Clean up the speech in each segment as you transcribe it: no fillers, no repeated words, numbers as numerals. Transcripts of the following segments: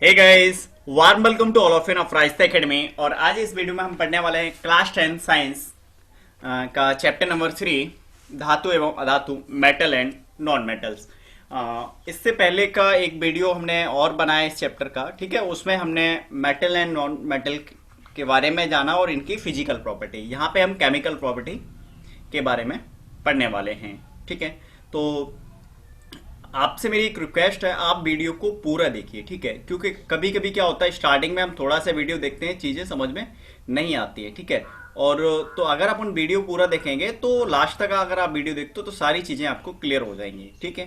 Hey guys, warm welcome to all of in of राइस्ता academy. और आज इस वीडियो में हम पढ़ने वाले हैं क्लास 10 साइंस का चैप्टर नंबर 3, धातु एवं अधातु, मेटल एंड नॉन मेटल्स। इससे पहले का एक वीडियो हमने और बनाया इस चैप्टर का, ठीक है। उसमें हमने मेटल एंड नॉन मेटल के बारे में जाना और इनकी फिजिकल प्रॉपर्टी। यहाँ पे हम केमिकल प्रॉपर्टी के बारे में पढ़ने वाले हैं, ठीक है। तो आपसे मेरी एक रिक्वेस्ट है, आप वीडियो को पूरा देखिए, ठीक है। क्योंकि कभी कभी क्या होता है, स्टार्टिंग में हम थोड़ा सा वीडियो देखते हैं, चीज़ें समझ में नहीं आती है, ठीक है। और तो अगर अपन वीडियो पूरा देखेंगे तो लास्ट तक अगर आप वीडियो देखते हो तो सारी चीज़ें आपको क्लियर हो जाएंगी, ठीक है।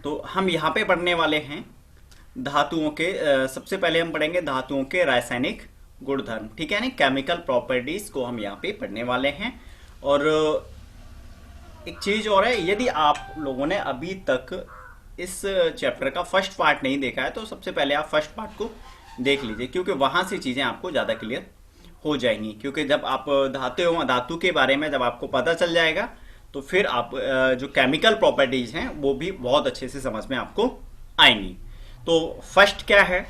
तो हम यहाँ पे पढ़ने वाले हैं धातुओं के सबसे पहले हम पढ़ेंगे धातुओं के रासायनिक गुणधर्म, ठीक है ना। केमिकल प्रॉपर्टीज को हम यहाँ पे पढ़ने वाले हैं। और एक चीज और है, यदि आप लोगों ने अभी तक इस चैप्टर का फर्स्ट पार्ट नहीं देखा है तो सबसे पहले आप फर्स्ट पार्ट को देख लीजिए, क्योंकि वहां से चीजें आपको ज्यादा क्लियर हो जाएंगी। क्योंकि जब आप धातु एवं अधातु के बारे में जब आपको पता चल जाएगा तो फिर आप जो केमिकल प्रॉपर्टीज हैं वो भी बहुत अच्छे से समझ में आपको आएंगी। तो फर्स्ट क्या है,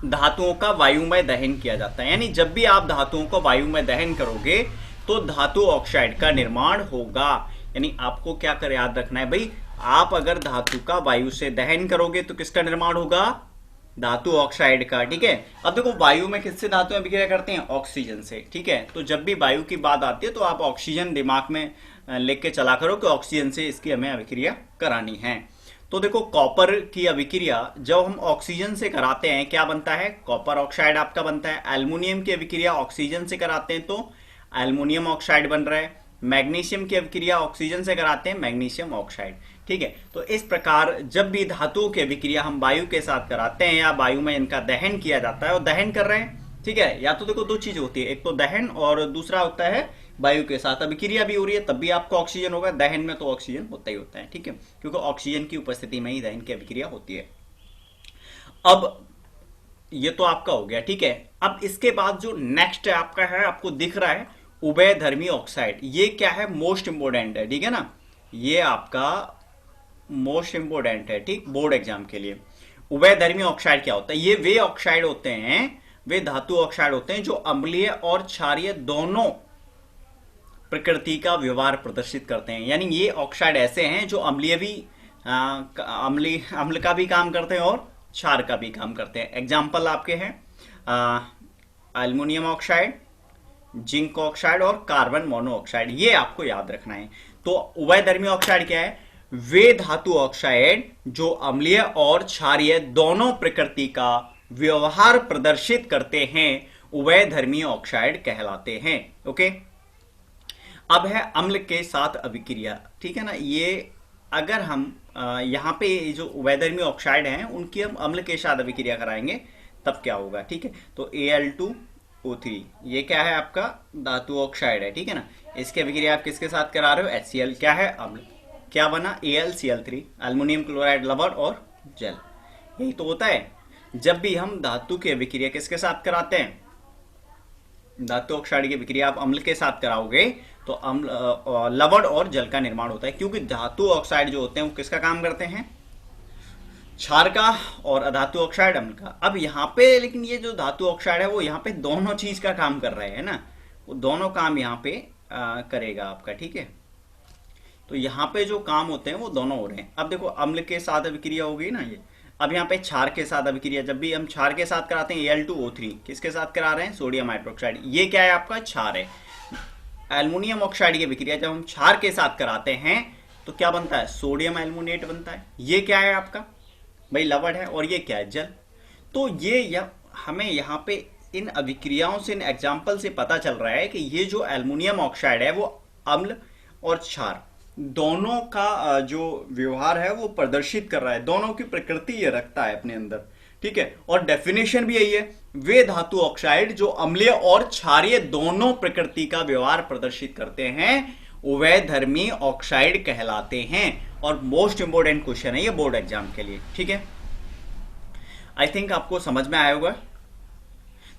धातुओं का वायु में दहन किया जाता है। यानी जब भी आप धातुओं को वायु में दहन करोगे तो धातु ऑक्साइड का निर्माण होगा। यानी आपको क्या कर याद रखना है भाई, आप अगर धातु का वायु से दहन करोगे तो किसका निर्माण होगा, धातु ऑक्साइड का, ठीक है। अब देखो वायु में किससे धातुएं अभिक्रिया करते हैं, ऑक्सीजन से, ठीक है। तो जब भी वायु की बात आती है तो आप ऑक्सीजन दिमाग में लेके चला करो कि ऑक्सीजन से इसकी हमें अभिक्रिया करानी है। तो देखो कॉपर की अभिक्रिया जब हम ऑक्सीजन से कराते हैं क्या बनता है, कॉपर ऑक्साइड आपका बनता है। एल्युमिनियम की अभिक्रिया ऑक्सीजन से कराते हैं तो एल्युमिनियम ऑक्साइड बन रहा है। मैग्नीशियम की अभिक्रिया ऑक्सीजन से कराते हैं, मैग्नीशियम ऑक्साइड, ठीक है। तो इस प्रकार जब भी धातुओं की अभिक्रिया हम वायु के साथ कराते हैं या वायु में इनका दहन किया जाता है, और दहन कर रहे हैं, ठीक है। या तो देखो दो चीज होती है, एक तो दहन और दूसरा होता है वायु के साथ अभिक्रिया भी हो रही है, तब भी आपको ऑक्सीजन होगा। दहन में तो ऑक्सीजन होता ही होता है, ठीक है, क्योंकि ऑक्सीजन की उपस्थिति में ही दहन की अभिक्रिया होती है। अब ये तो आपका हो गया, ठीक है। अब इसके बाद जो नेक्स्ट आपका है, आपको दिख रहा है उभयधर्मी ऑक्साइड। ये क्या है, मोस्ट इंपोर्टेंट है, ठीक है ना। ये आपका मोस्ट इंपोर्टेंट है, ठीक, बोर्ड एग्जाम के लिए। उभयधर्मी ऑक्साइड क्या होता है, ये वे ऑक्साइड होते हैं, वे धातु ऑक्साइड होते हैं जो अम्लीय और क्षारीय दोनों प्रकृति का व्यवहार प्रदर्शित करते हैं। यानी ये ऑक्साइड ऐसे हैं जो अम्लीय भी अम्ल का भी काम करते हैं और क्षार का भी काम करते हैं। एग्जाम्पल आपके हैं एल्युमिनियम ऑक्साइड, जिंक ऑक्साइड और कार्बन मोनोऑक्साइड, ये आपको याद रखना है। तो उभयधर्मी ऑक्साइड क्या है, वे धातु ऑक्साइड जो अम्लीय और क्षारीय दोनों प्रकृति का व्यवहार प्रदर्शित करते हैं, उभयधर्मी ऑक्साइड कहलाते हैं। ओके, अब है अम्ल के साथ अभिक्रिया, ठीक है ना। ये अगर हम यहाँ पे जो उभयधर्मी ऑक्साइड हैं उनकी हम अम्ल के साथ अभिक्रिया कराएंगे तब क्या होगा, ठीक है। तो Al2O3 ये क्या है, आपका धातु ऑक्साइड है, ठीक है ना। इसकी अभिक्रिया आप किसके साथ करा रहे हो, HCl क्या है, अम्ल। क्या बना, AlCl3, अल्युमिनियम क्लोराइड लवण और जल। यही तो होता है जब भी हम धातु की अभिक्रिया किसके साथ कराते हैं, धातु ऑक्साइड की अभिक्रिया आप अम्ल के साथ कराओगे तो अम्ल लवण और जल का निर्माण होता है। क्योंकि धातु ऑक्साइड जो होते हैं वो किसका काम करते हैं, क्षार का, और अधातु ऑक्साइड अम्ल का। अब यहाँ पे लेकिन ये जो धातु ऑक्साइड है वो यहाँ पे दोनों चीज का काम कर रहे हैं ना, वो दोनों काम यहाँ पे करेगा आपका, ठीक है। तो यहाँ पे जो काम होते हैं वो दोनों हो रहे हैं। अब देखो अम्ल के साथ अभिक्रिया हो गई ना ये। अब यहाँ पे क्षार के साथ अभिक्रिया, जब भी हम क्षार के साथ कराते हैं Al2O3 किसके साथ करा रहे हैं, सोडियम हाइड्रोक्साइड, ये क्या है आपका क्षार है। एल्युमिनियम ऑक्साइड की अभिक्रिया जब हम क्षार के साथ कराते हैं तो क्या बनता है, सोडियम एल्युमिनेट बनता है। ये क्या है आपका भाई, लवण है, और ये क्या है, जल। तो ये हमें यहाँ पे इन अभिक्रियाओं से, इन एग्जाम्पल से पता चल रहा है कि ये जो एल्युमिनियम ऑक्साइड है वो अम्ल और क्षार दोनों का जो व्यवहार है वो प्रदर्शित कर रहा है, दोनों की प्रकृति ये रखता है अपने अंदर, ठीक है। और डेफिनेशन भी यही है, वे धातु ऑक्साइड जो अम्लीय और क्षारीय दोनों प्रकृति का व्यवहार प्रदर्शित करते हैं उभयधर्मी ऑक्साइड कहलाते हैं। और मोस्ट इंपोर्टेंट क्वेश्चन है ये बोर्ड एग्जाम के लिए, ठीक है। आई थिंक आपको समझ में आया होगा।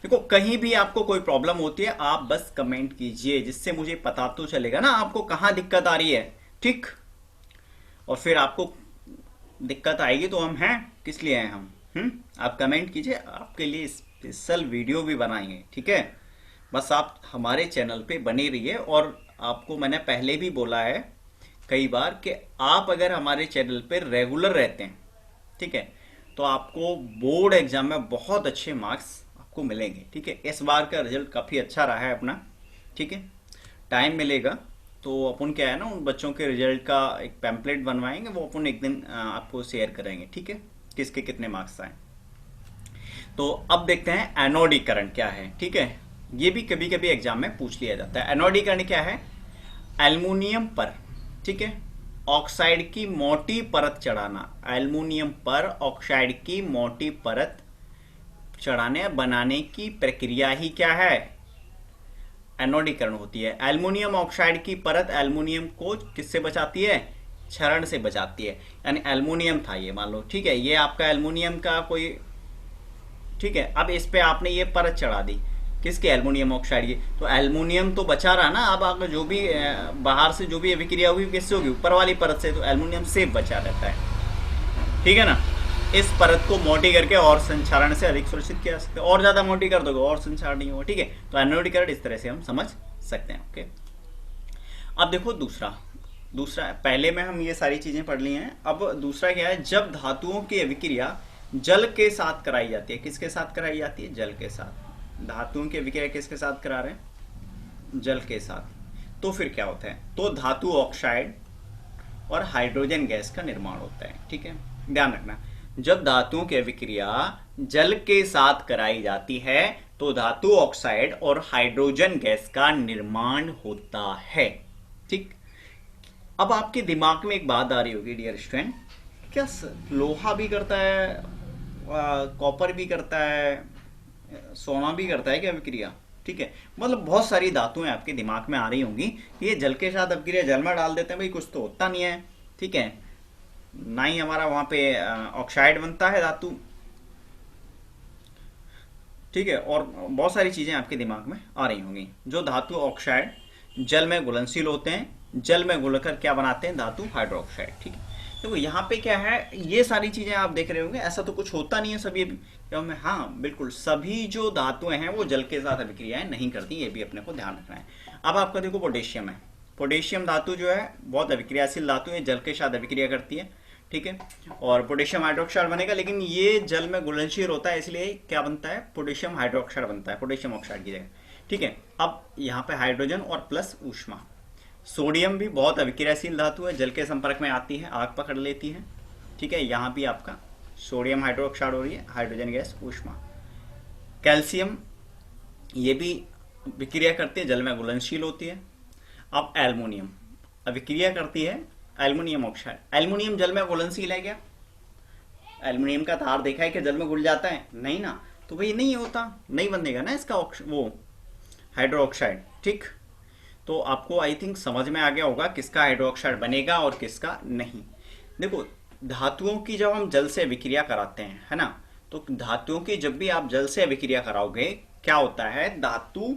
देखो कहीं भी आपको कोई प्रॉब्लम होती है आप बस कमेंट कीजिए, जिससे मुझे पता तो चलेगा ना आपको कहां दिक्कत आ रही है, ठीक। और फिर आपको दिक्कत आएगी तो हम हैं किस लिए हैं हम। आप कमेंट कीजिए, आपके लिए स्पेशल वीडियो भी बनाएंगे, ठीक है। बस आप हमारे चैनल पे बने रहिए। और आपको मैंने पहले भी बोला है कई बार कि आप अगर हमारे चैनल पे रेगुलर रहते हैं, ठीक है, तो आपको बोर्ड एग्जाम में बहुत अच्छे मार्क्स आपको मिलेंगे, ठीक है। इस बार का रिजल्ट काफ़ी अच्छा रहा है अपना, ठीक है। टाइम मिलेगा तो अपन क्या है ना, उन बच्चों के रिजल्ट का एक पैम्पलेट बनवाएंगे, वो अपन एक दिन आपको शेयर करेंगे, ठीक है, किसके कितने मार्क्स आए। तो अब देखते हैं एनोडीकरण क्या है, ठीक है। ये भी कभी कभी एग्जाम में पूछ लिया जाता है। एनोडीकरण क्या है? एल्युमिनियम पर, ठीक है, ऑक्साइड की मोटी परत चढ़ाना। एल्युमिनियम पर ऑक्साइड की मोटी परत चढ़ाने बनाने की प्रक्रिया ही क्या है? एनोडीकरण होती है। एल्युमिनियम ऑक्साइड की परत एल्युमिनियम को किससे बचाती है? क्षरण से बचाती है। यानी एल्युमिनियम था ये, मान लो, ठीक है, ये आपका एल्युमिनियम का कोई, ठीक है, अब इस पे आपने ये परत चढ़ा दी, किसके? एल्युमिनियम ऑक्साइड की। तो एल्युमिनियम तो बचा रहा ना, अब अगर जो भी बाहर से जो भी अभिक्रिया होगी किससे होगी? ऊपर वाली परत से, तो एल्युमिनियम सेफ बचा रहता है, ठीक है ना। इस परत को मोटी करके और संचारण से अधिक सुरक्षित किया जा सकता है। और ज्यादा मोटी कर दोगे और संचारण नहीं होगा, ठीक है। तो एनोडीकरण इस तरह से हम समझ सकते हैं, ओके। अब देखो दूसरा पहले में हम ये सारी चीजें पढ़ ली हैं। अब दूसरा क्या है? जब धातुओं की अभिक्रिया जल के साथ कराई जाती है। किसके साथ कराई जाती है? जल के साथ। धातुओं की अभिक्रिया किसके साथ करा रहे हैं? जल के साथ। तो फिर क्या होता है? तो धातु ऑक्साइड और हाइड्रोजन गैस का निर्माण होता है, ठीक है। ध्यान रखना, जब धातुओं की अभिक्रिया जल के साथ कराई जाती है तो धातु ऑक्साइड और हाइड्रोजन गैस का निर्माण होता है, ठीक। अब आपके दिमाग में एक बात आ रही होगी डियर स्टूडेंट, क्या लोहा भी करता है, कॉपर भी करता है, सोना भी करता है क्या अभिक्रिया? ठीक है, मतलब बहुत सारी धातुएं आपके दिमाग में आ रही होंगी। ये जल के साथ अभिक्रिया जल में डाल देते हैं, भाई कुछ तो होता नहीं है, ठीक है, ना ही हमारा वहां पे ऑक्साइड बनता है धातु, ठीक है। और बहुत सारी चीजें आपके दिमाग में आ रही होंगी। जो धातु ऑक्साइड जल में घुलनशील होते हैं, जल में घुलकर क्या बनाते हैं? धातु हाइड्रोक्साइड, ठीक है। तो यहाँ पे क्या है, ये सारी चीजें आप देख रहे होंगे, ऐसा तो कुछ होता नहीं है सभी में। हाँ बिल्कुल, सभी जो धातुएं हैं वो जल के साथ अभिक्रियाएं नहीं करती, ये भी अपने को ध्यान रखना है। अब आपका देखो पोटेशियम है, पोटेशियम धातु जो है बहुत अभिक्रियाशील धातु है, जल के साथ अभिक्रिया करती है, ठीक है। और पोटेशियम हाइड्रोक्साइड बनेगा, लेकिन ये जल में घुलनशील होता है, इसलिए क्या बनता है? पोटेशियम हाइड्रोक्साइड बनता है, पोटेशियम ऑक्साइड की जगह, ठीक है। अब यहाँ पे हाइड्रोजन और प्लस ऊष्मा। सोडियम भी बहुत अभिक्रियाशील धातु है, जल के संपर्क में आती है, आग पकड़ लेती है, ठीक है। यहाँ भी आपका सोडियम हाइड्रोक्साइड हो रही है, हाइड्रोजन गैस, ऊष्मा। कैल्शियम ये भी अभिक्रिया करती है, जल में घुलनशील होती है। अब एल्युमिनियम अभिक्रिया करती है, एल्युमिनियम ऑक्साइड। एल्युमिनियम जल में घुलनशील है क्या? एल्युमिनियम का तार देखा है कि जल में घुल जाता है? नहीं ना, तो भाई नहीं होता, नहीं बनेगा ना इसका वो हाइड्रोक्साइड, ठीक। तो आपको आई थिंक समझ में आ गया होगा किसका हाइड्रोक्साइड बनेगा और किसका नहीं। देखो धातुओं की जब हम जल से अभिक्रिया कराते हैं, है ना, तो धातुओं की जब भी आप जल से अभिक्रिया कराओगे क्या होता है? धातु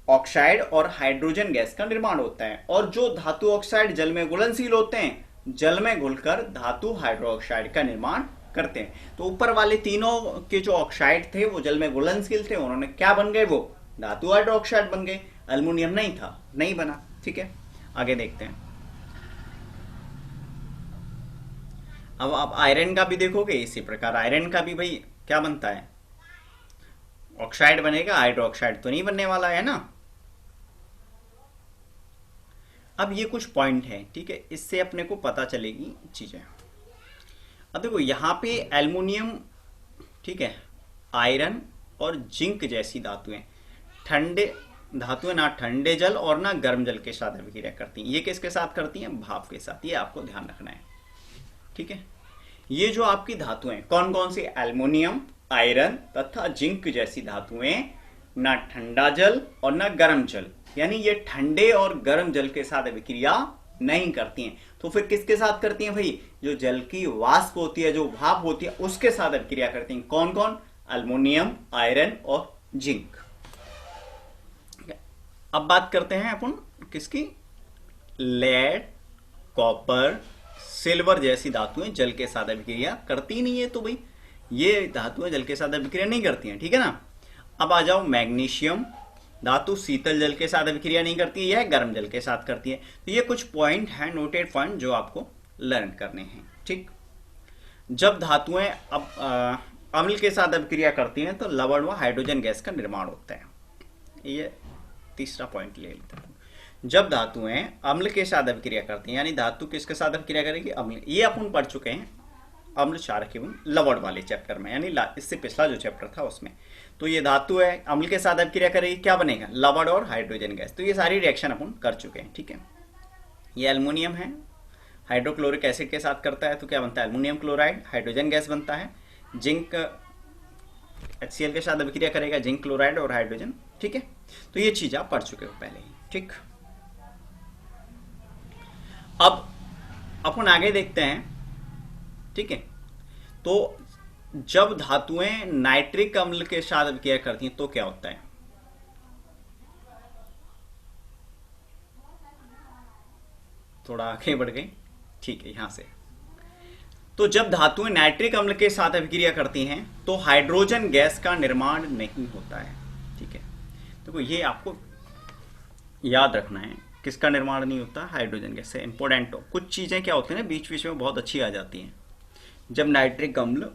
ऑक्साइड और हाइड्रोजन गैस का निर्माण होता है। और जो धातु ऑक्साइड जल में घुलनशील होते हैं, जल में घुलकर धातु हाइड्रोक्साइड का निर्माण करते हैं। तो ऊपर वाले तीनों के जो ऑक्साइड थे वो जल में घुलनशील थे, उन्होंने क्या बन गए? वो धातु हाइड्रोक्साइड बन गए। एल्युमिनियम नहीं था, नहीं बना, ठीक है। आगे देखते हैं। अब आप आयरन का भी देखोगे इसी प्रकार, आयरन का भी भाई क्या बनता है? ऑक्साइड बनेगा, हाइड्रोक्साइड तो नहीं बनने वाला है ना। अब ये कुछ पॉइंट है, ठीक है, इससे अपने को पता चलेगी चीजें। अब देखो यहाँ पे एल्युमिनियम, ठीक है, आयरन और जिंक जैसी धातुएं, ठंडे धातुएं ना ठंडे जल और ना गर्म जल के साथ अभिक्रिया करती हैं। ये किसके साथ करती हैं? भाप के साथ। ये आपको ध्यान रखना है, ठीक है। ये जो आपकी धातुएं कौन कौन सी? एल्युमिनियम, आयरन तथा जिंक जैसी धातुएं ना ठंडा जल और ना गर्म जल, यानी ये ठंडे और गर्म जल के साथ अभिक्रिया नहीं करती हैं। तो फिर किसके साथ करती हैं भाई? जो जल की वाष्प होती है, जो भाप होती है, उसके साथ अभिक्रिया करती हैं। कौन कौन? एल्युमिनियम, आयरन और जिंक। अब बात करते हैं अपन किसकी? लेड, कॉपर, सिल्वर जैसी धातुएं जल के साथ अभिक्रिया करती नहीं है, तो भाई ये धातुएं जल के साथ अभिक्रिया नहीं करती हैं, ठीक है ना। अब आ जाओ मैग्नीशियम धातु शीतल जल के साथ अभिक्रिया नहीं करती है, यह गर्म जल के साथ करती है। तो ये कुछ पॉइंट हैं, नोटेड पॉइंट, जो आपको लर्न करने हैं, ठीक। जब धातुएं अब अम्ल के साथ अभिक्रिया करती हैं तो लवण व हाइड्रोजन गैस का निर्माण होता है। ये तीसरा पॉइंट ले लेते हैं। जब धातुएं अम्ल के साथ अभिक्रिया करती हैं, यानी धातु किसके साथ अभिक्रिया करेगी, अम्ल। ये अपन पढ़ चुके हैं अम्ल क्षारक एवं लवण वाले चैप्टर में, यानी इससे पिछला जो चैप्टर था उसमें। तो ये धातु है, अम्ल के साथ अभिक्रिया करेगी, क्या बनेगा, लवण और हाइड्रोजन गैस। तो ये सारी रिएक्शन अपन कर चुके हैं, ठीक है। ये एल्युमिनियम है, हाइड्रोक्लोरिक एसिड के साथ करता है तो क्या बनता है, एल्युमिनियम क्लोराइड, हाइड्रोजन गैस बनता है। जिंक HCl के साथ अभिक्रिया करेगा, जिंक क्लोराइड और हाइड्रोजन, ठीक है। तो ये चीज आप पढ़ चुके हो पहले ही, ठीक। अब अपन आगे देखते हैं, ठीक है। तो जब धातुएं नाइट्रिक अम्ल के साथ अभिक्रिया करती हैं तो क्या होता है, थोड़ा आगे बढ़ गए, ठीक है, यहां से। तो जब धातुएं नाइट्रिक अम्ल के साथ अभिक्रिया करती हैं तो हाइड्रोजन गैस का निर्माण नहीं होता है, ठीक है। तो ये आपको याद रखना है, किसका निर्माण नहीं होता, हाइड्रोजन गैस से। इंपॉर्टेंट हो, कुछ चीजें क्या होती है ना बीच बीच में बहुत अच्छी आ जाती हैं। जब नाइट्रिक अम्ल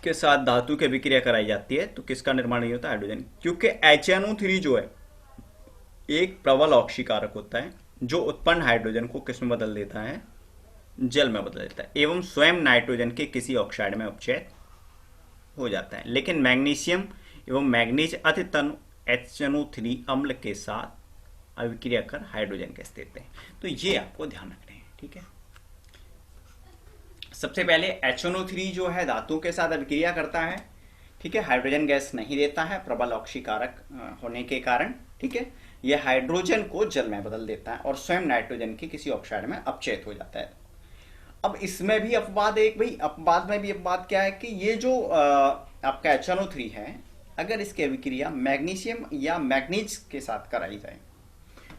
के साथ धातु की अभिक्रिया कराई जाती है तो किसका निर्माण नहीं होता, हाइड्रोजन, क्योंकि HNO3 जो है एक प्रबल ऑक्सीकारक होता है जो उत्पन्न हाइड्रोजन को किस में बदल देता है, जल में बदल देता है, एवं स्वयं नाइट्रोजन के किसी ऑक्साइड में अपचयित हो जाता है। लेकिन मैग्नीशियम एवं मैग्नीज अति तनु HNO3 अम्ल के साथ अभिक्रिया कर हाइड्रोजन गैस देते हैं। तो ये आपको ध्यान रखना है, ठीक है। सबसे पहले HNO3 जो है धातु के साथ अभिक्रिया करता है, ठीक है, हाइड्रोजन गैस नहीं देता है प्रबल ऑक्सीकारक होने के कारण, ठीक है। यह हाइड्रोजन को जल में बदल देता है और स्वयं नाइट्रोजन के किसी ऑक्साइड में अपचयित हो जाता है। अब इसमें भी अपवाद एक, भाई अपवाद में भी अपवाद क्या है कि ये जो आपका HNO3 है, अगर इसकी अभिक्रिया मैग्नीशियम या मैग्नीज के साथ कराई जाए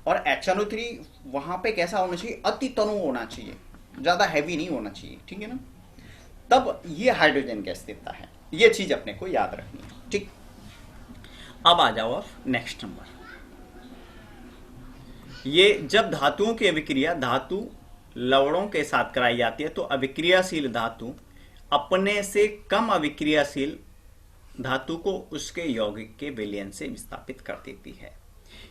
और HNO3 वहां पे कैसा होना चाहिए, अति तनु होना चाहिए, ज्यादा हैवी नहीं होना चाहिए, ठीक है ना, तब ये हाइड्रोजन गैस देता है। ये चीज अपने को याद रखनी है, ठीक। अब आ जाओ आप नेक्स्ट नंबर। ये जब धातुओं की अभिक्रिया धातु लवणों के साथ कराई जाती है तो अभिक्रियाशील धातु अपने से कम अभिक्रियाशील धातु को उसके यौगिक के विलयन से विस्थापित कर देती है।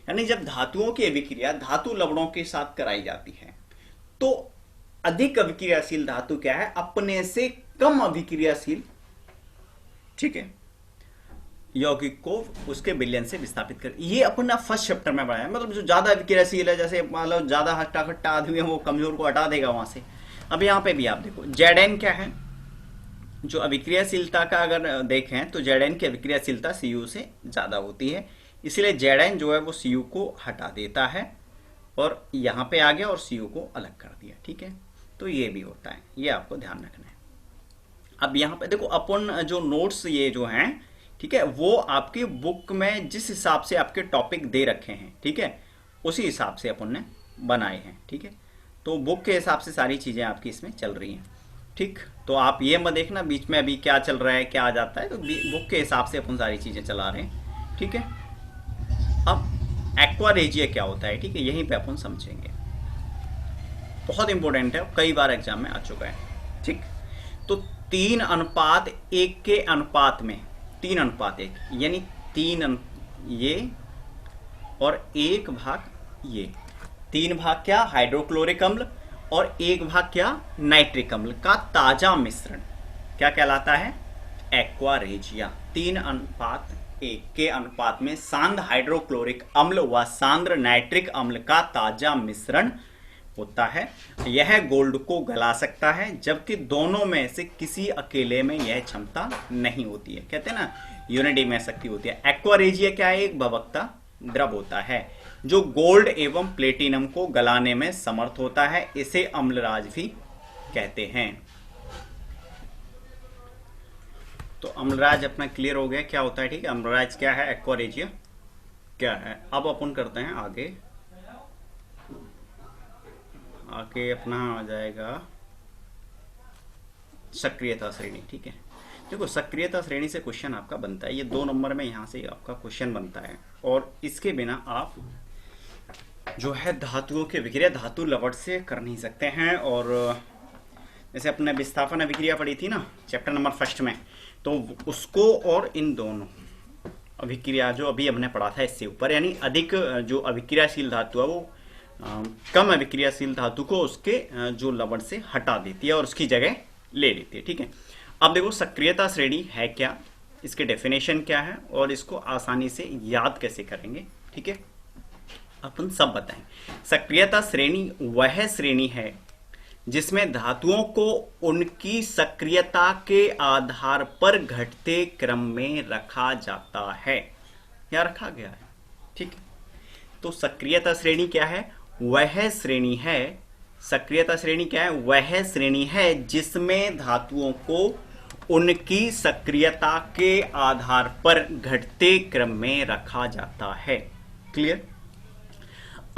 यानी जब धातुओं की अभिक्रिया धातु लवणों के साथ कराई जाती है तो अधिक अभिक्रियाशील धातु क्या है, अपने से कम अभिक्रियाशील, ठीक है, यौगिक को उसके विलयन से विस्थापित कर। ये अपना फर्स्ट चैप्टर में पढ़ा है, मतलब जो ज्यादा अभिक्रियाशील है, जैसे मतलब ज्यादा हट्टा खट्टा आदमी है वो कमजोर को हटा देगा वहां से। अब यहाँ पे भी आप देखो Zn क्या है, जो अभिक्रियाशीलता का अगर देखें तो Zn की अभिक्रियाशीलता Cu से ज्यादा होती है, इसलिए Zn जो है वो Cu को हटा देता है और यहाँ पे आ गया और Cu को अलग कर दिया, ठीक है। तो ये भी होता है, ये आपको ध्यान रखना है। अब यहाँ पे देखो अपन जो नोट्स ये जो हैं, ठीक है, वो आपकी बुक में जिस हिसाब से आपके टॉपिक दे रखे हैं, ठीक है, उसी हिसाब से अपन ने बनाए हैं, ठीक है। तो बुक के हिसाब से सारी चीजें आपकी इसमें चल रही हैं, ठीक। तो आप ये मत देखना बीच में अभी क्या चल रहा है क्या आ जाता है, तो बुक के हिसाब से अपन सारी चीजें चला रहे हैं, ठीक है। अब एक्वा रेजिया क्या होता है, ठीक है, यहीं पे अपन समझेंगे, बहुत इंपॉर्टेंट है, कई बार एग्जाम में आ चुका है, ठीक। तो 3:1 के अनुपात में 3:1 यानी 3 ये और 1 भाग ये, 3 भाग क्या हाइड्रोक्लोरिक अम्ल और 1 भाग क्या नाइट्रिक अम्ल का ताजा मिश्रण क्या कहलाता है, एक्वा रेजिया। 3:1 के अनुपात में सांद्र हाइड्रोक्लोरिक अम्ल व सांद्र नाइट्रिक अम्ल का ताजा मिश्रण होता है। यह गोल्ड को गला सकता है, जबकि दोनों में से किसी अकेले में यह क्षमता नहीं होती है। कहते हैं ना यूनिटी में शक्ति होती है। एक्वा रेजिया क्या है, एक भवकता द्रव होता है जो गोल्ड एवं प्लेटिनम को गलाने में समर्थ होता है, इसे अम्लराज भी कहते हैं। तो अम्लराज अपना क्लियर हो गया क्या होता है, ठीक है। अम्लराज क्या है, एक्वा रेजिया क्या है। अब अपन करते हैं आगे, आके अपना आ जाएगा सक्रियता श्रेणी। ठीक है, देखो सक्रियता श्रेणी से क्वेश्चन आपका बनता है, ये 2 नंबर में यहाँ से आपका क्वेश्चन बनता है, और इसके बिना आप जो है धातुओं की अभिक्रिया धातु लवण से कर नहीं सकते हैं। और जैसे अपने विस्थापन अभिक्रिया पढ़ी थी ना चैप्टर नंबर 1 में, तो उसको और इन दोनों अभिक्रिया जो अभी हमने पढ़ा था इससे ऊपर, यानी अधिक जो अभिक्रियाशील धातु है वो कम अभिक्रियाशील धातु को उसके जो लवण से हटा देती है और उसकी जगह ले लेती है। ठीक है, अब देखो सक्रियता श्रेणी है क्या, इसके डेफिनेशन क्या है, और इसको आसानी से याद कैसे करेंगे। ठीक है, अपन सब बताएं। सक्रियता श्रेणी वह श्रेणी है जिसमें धातुओं को उनकी सक्रियता के आधार पर घटते क्रम में रखा जाता है या रखा गया है। ठीक है, तो सक्रियता श्रेणी क्या है, वह श्रेणी है, सक्रियता श्रेणी क्या है, वह श्रेणी है जिसमें धातुओं को उनकी सक्रियता के आधार पर घटते क्रम में रखा जाता है। क्लियर,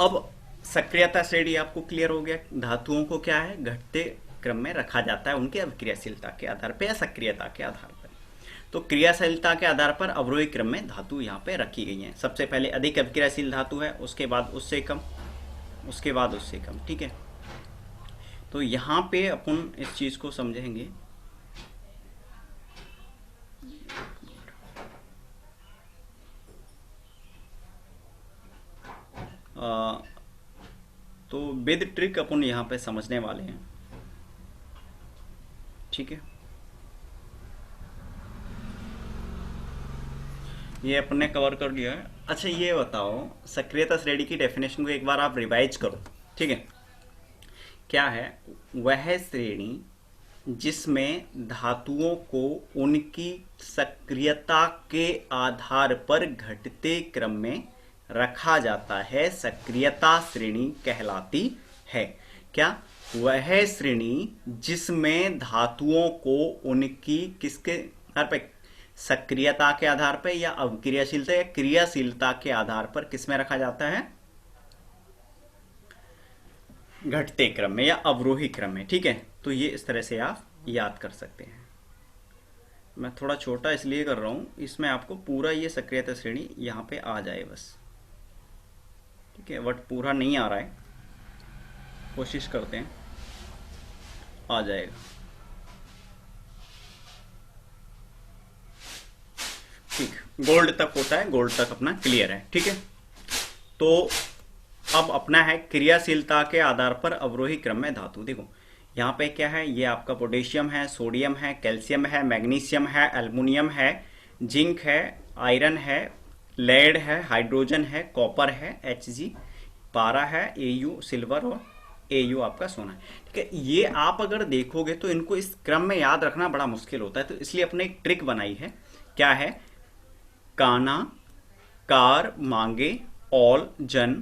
अब सक्रियता श्रेणी आपको क्लियर हो गया, धातुओं को क्या है घटते क्रम में रखा जाता है उनकी अभिक्रियाशीलता के आधार पर या सक्रियता के आधार पर। तो क्रियाशीलता के आधार पर अवरोही क्रम में धातु यहाँ पे रखी गई हैं। सबसे पहले अधिक अभिक्रियाशील धातु है, उसके बाद उससे कम, उसके बाद उससे कम। ठीक है, तो यहाँ पे अपन इस चीज को समझेंगे। तो विद ट्रिक अपन यहाँ पे समझने वाले हैं। ठीक है, ये अपन ने कवर कर लिया है। अच्छा ये बताओ, सक्रियता श्रेणी की डेफिनेशन को एक बार आप रिवाइज करो। ठीक है, क्या है, वह श्रेणी जिसमें धातुओं को उनकी सक्रियता के आधार पर घटते क्रम में रखा जाता है, सक्रियता श्रेणी कहलाती है। क्या, वह श्रेणी जिसमें धातुओं को उनकी किसके आधार पर, सक्रियता के आधार पर या अवक्रियाशीलता या क्रियाशीलता के आधार पर किसमें रखा जाता है, घटते क्रम में या अवरोही क्रम में। ठीक है, तो ये इस तरह से आप याद कर सकते हैं। मैं थोड़ा छोटा इसलिए कर रहा हूं, इसमें आपको पूरा ये सक्रियता श्रेणी यहां पे आ जाए बस। ठीक है, बट पूरा नहीं आ रहा है, कोशिश करते हैं आ जाएगा। ठीक, गोल्ड तक होता है, गोल्ड तक अपना क्लियर है। ठीक है, तो अब अपना है क्रियाशीलता के आधार पर अवरोही क्रम में धातु। देखो यहाँ पे क्या है, ये आपका पोटेशियम है, सोडियम है, कैल्शियम है, मैग्नीशियम है, एल्युमिनियम है, जिंक है, आयरन है, लेड है, हाइड्रोजन है, कॉपर है, Hg, पारा है, Au सिल्वर और Au आपका सोना है। ठीक है, ये आप अगर देखोगे तो इनको इस क्रम में याद रखना बड़ा मुश्किल होता है, तो इसलिए अपने एक ट्रिक बनाई है। क्या है, काना, कार, मांगे, ऑल, जन,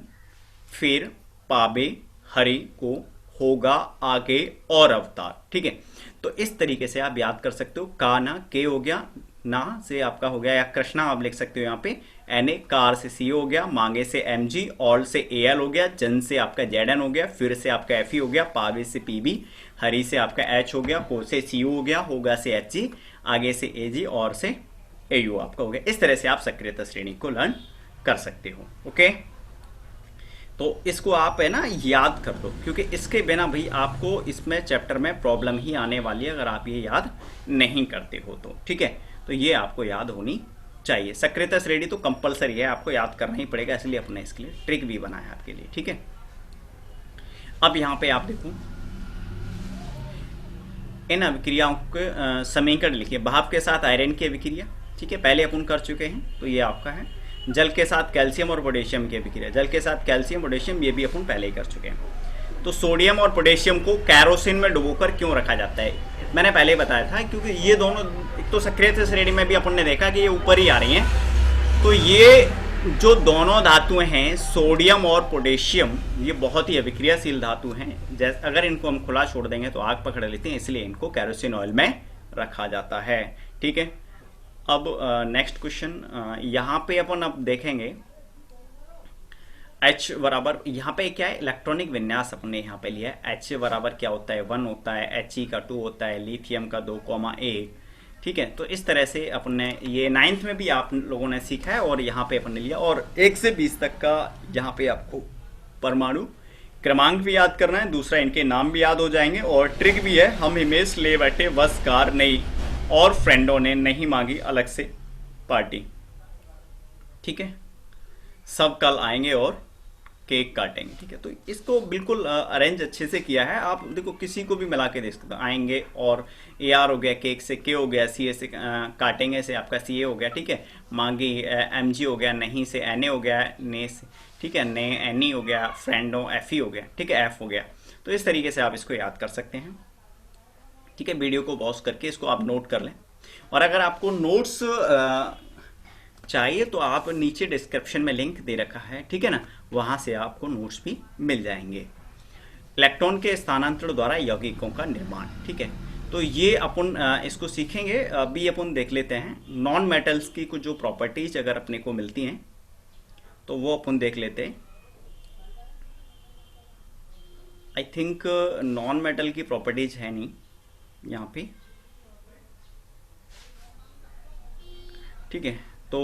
फिर, पाबे, हरि को, होगा, आगे और अवतार। ठीक है, तो इस तरीके से आप याद कर सकते हो। काना के हो गया, ना से आपका हो गया, या कृष्णा आप लिख सकते हो यहाँ पे Na, कार से सी हो गया, मांगे से Mg, ऑल से Al हो गया, जन से आपका Zn हो गया, फिर से आपका Fe हो गया, पावे से Pb, हरि से आपका H हो गया, को से Cu हो गया, होगा से Hg, आगे से Ag और से Au आपका हो गया। इस तरह से आप सक्रियता श्रेणी को लर्न कर सकते हो। ओके, तो इसको आप है ना याद कर दो, क्योंकि इसके बिना भाई आपको इसमें चैप्टर में प्रॉब्लम ही आने वाली है अगर आप ये याद नहीं करते हो तो। ठीक है, तो ये आपको याद होनी चाहिए। सक्रियता श्रेणी तो कंपलसरी है, आपको याद करना ही पड़ेगा, इसलिए अपने इसके लिए ट्रिक भी बनाया आपके लिए। ठीक है, अब यहाँ पे आप देखो इन अभिक्रियाओं के समीकरण लिखिए। भाप के साथ आयरन की अभिक्रिया, ठीक है, पहले अपन कर चुके हैं, तो ये आपका है। जल के साथ कैल्शियम और पोटेशियम की अभिक्रिया, जल के साथ कैल्शियम पोटेशियम, ये भी अपन पहले ही कर चुके हैं। तो सोडियम और पोटेशियम को कैरोसिन में डुबोकर क्यों रखा जाता है, मैंने पहले बताया था, क्योंकि ये दोनों, एक तो सक्रियता श्रेणी में भी अपन ने देखा कि ये ऊपर ही आ रही हैं, तो ये जो दोनों धातुएं हैं सोडियम और पोटेशियम, ये बहुत ही अभिक्रियाशील धातु हैं। जैसे अगर इनको हम खुला छोड़ देंगे तो आग पकड़ लेते हैं, इसलिए इनको कैरोसिन ऑयल में रखा जाता है। ठीक है, अब नेक्स्ट क्वेश्चन यहाँ पे अपन अब देखेंगे H बराबर, यहाँ पे क्या है, इलेक्ट्रॉनिक विन्यास अपने यहाँ पे लिया है। H बराबर क्या होता है, 1 होता है, He का 2 होता है, लिथियम का 2,1। ठीक है, तो इस तरह से अपने ये 9th में भी आप लोगों ने सीखा है और यहाँ पे अपन ने लिया। और 1 से 20 तक का यहाँ पे आपको परमाणु क्रमांक भी याद करना है, दूसरा इनके नाम भी याद हो जाएंगे। और ट्रिक भी है, हम इमेज ले बैठे बस कार नहीं, और फ्रेंडों ने नहीं मांगी अलग से पार्टी। ठीक है, सब कल आएंगे और केक काटेंगे। ठीक है, तो इसको बिल्कुल अरेंज अच्छे से किया है। आप देखो किसी को भी मिला के देख सकते हो, आएंगे और ए आर हो गया, केक से के हो गया, सी ए से काटेंगे से आपका सी ए हो गया। ठीक है, मांगी एम जी हो गया, नहीं से एन ए हो गया, ने से, ठीक है, ने एन ई हो गया, फ्रेंडो एफ ई हो गया। ठीक है, एफ हो गया। तो इस तरीके से आप इसको याद कर सकते हैं। ठीक है, वीडियो को पॉज करके इसको आप नोट कर लें। और अगर आपको नोट्स चाहिए तो आप नीचे डिस्क्रिप्शन में लिंक दे रखा है, ठीक है ना, वहां से आपको नोट्स भी मिल जाएंगे। इलेक्ट्रॉन के स्थानांतरण द्वारा यौगिकों का निर्माण। ठीक है, तो ये अपन इसको सीखेंगे। अभी अपन देख लेते हैं नॉन मेटल्स की कुछ जो प्रॉपर्टीज अगर अपने को मिलती हैं तो वो अपन देख लेते हैं। आई थिंक नॉन मेटल की प्रॉपर्टीज है नहीं यहाँ पे। ठीक है, तो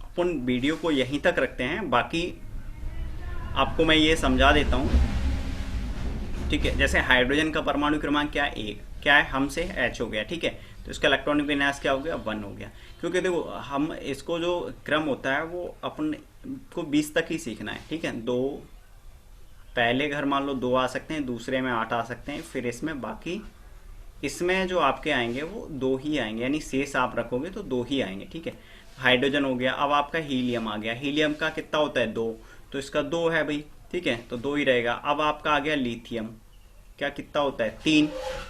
अपन वीडियो को यहीं तक रखते हैं, बाकी आपको मैं ये समझा देता हूँ। ठीक है, जैसे हाइड्रोजन का परमाणु क्रमांक क्या है, 1, क्या है, हमसे H हो गया। ठीक है, तो इसका इलेक्ट्रॉनिक विन्यास क्या हो गया, 1 हो गया। क्योंकि देखो हम इसको जो क्रम होता है वो अपन को 20 तक ही सीखना है। ठीक है, 2 पहले घर मान लो 2 आ सकते हैं, दूसरे में 8 आ सकते हैं, फिर इसमें बाकी इसमें जो आपके आएंगे वो 2 ही आएंगे, यानी शेष आप रखोगे तो 2 ही आएंगे। ठीक है, हाइड्रोजन हो गया। अब आपका हीलियम आ गया, हीलियम का कितना होता है, 2, तो इसका 2 है भाई। ठीक है, तो 2 ही रहेगा। अब आपका आ गया लिथियम, क्या कितना होता है, 3,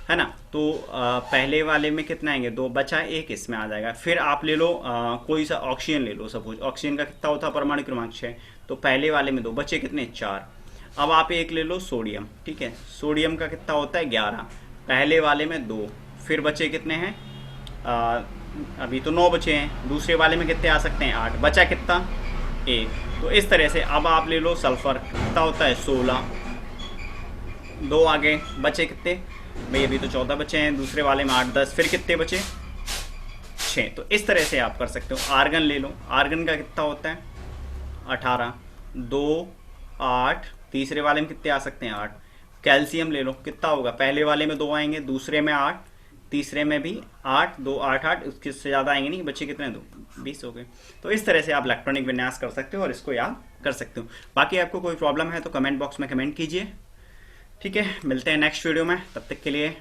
है ना। तो पहले वाले में कितना आएंगे, 2, बचा 1, इसमें आ जाएगा। फिर आप ले लो कोई सा ऑक्सीजन ले लो, सपोज ऑक्सीजन का कितना होता है परमाणु क्रमांक 6, तो पहले वाले में 2, बचे कितने, 4। अब आप एक ले लो सोडियम। ठीक है, सोडियम का कितना होता है, 11, पहले वाले में 2, फिर बचे कितने हैं, अभी तो 9 बचे हैं, दूसरे वाले में कितने आ सकते हैं, 8, बचा कितना, 1। तो इस तरह से अब आप ले लो सल्फर, कितना होता है, 16, 2 आगे, बचे कितने भाई, अभी तो 14 बचे हैं, दूसरे वाले में 8, 10, फिर कितने बचे, 6। तो इस तरह से आप कर सकते हो। आर्गन ले लो, आर्गन का कितना होता है, 18, 2, 8, तीसरे वाले में कितने आ सकते हैं, 8। कैल्शियम ले लो, कितना होगा, पहले वाले में 2 आएंगे, दूसरे में 8, तीसरे में भी 8, 2, 8, 8, उसके से ज़्यादा आएंगे नहीं, बच्चे कितने, 2, 20 हो गए। तो इस तरह से आप इलेक्ट्रॉनिक विन्यास कर सकते हो और इसको याद कर सकते हो। बाकी आपको कोई प्रॉब्लम है तो कमेंट बॉक्स में कमेंट कीजिए। ठीक है, मिलते हैं नेक्स्ट वीडियो में, तब तक के लिए